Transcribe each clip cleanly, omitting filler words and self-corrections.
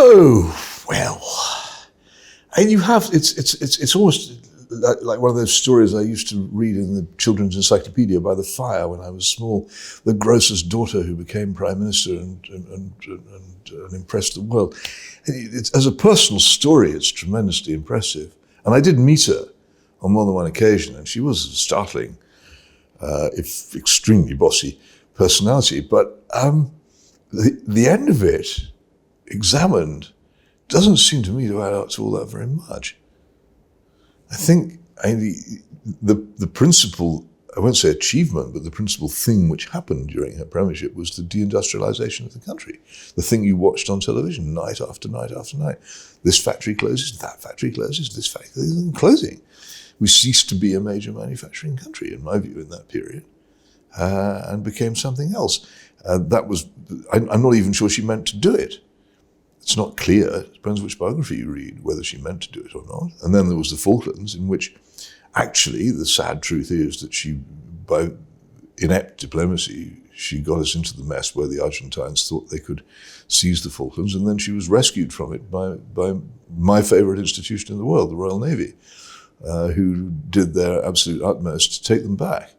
Oh, well, and you have, it's almost like one of those stories I used to read in the Children's Encyclopedia by the fire when I was small, the grocer's daughter who became Prime Minister and impressed the world. As a personal story, it's tremendously impressive. And I did meet her on more than one occasion, and she was a startling, if extremely bossy personality. But the end of it, examined, doesn't seem to me to add up to all that very much. I think the principal, I won't say achievement, but the principal thing which happened during her premiership was the deindustrialization of the country. The thing you watched on television night after night after night. This factory closes, that factory closes, this factory is closing. We ceased to be a major manufacturing country, in my view, in that period, and became something else. I'm not even sure she meant to do it. It's not clear, it depends which biography you read, whether she meant to do it or not. And then there was the Falklands, in which actually the sad truth is that she, by inept diplomacy, she got us into the mess where the Argentines thought they could seize the Falklands, and then she was rescued from it by my favorite institution in the world, the Royal Navy, who did their absolute utmost to take them back,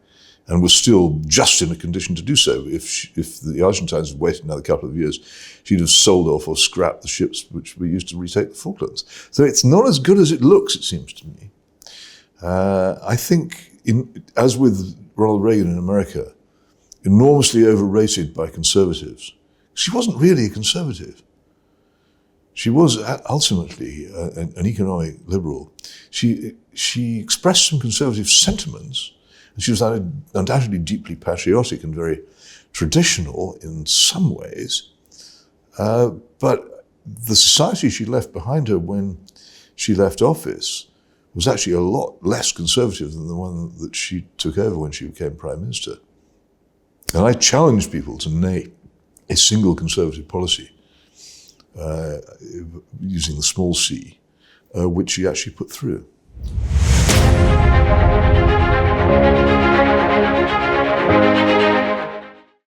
and was still just in a condition to do so. If the Argentines had waited another couple of years, she'd have sold off or scrapped the ships which were used to retake the Falklands. So it's not as good as it looks, it seems to me. I think, as with Ronald Reagan in America, enormously overrated by conservatives. She wasn't really a conservative. She was ultimately an economic liberal. She expressed some conservative sentiments, and she was undoubtedly deeply patriotic and very traditional in some ways. But the society she left behind her when she left office was actually a lot less conservative than the one that she took over when she became Prime Minister. And I challenge people to name a single conservative policy using the small c, which she actually put through.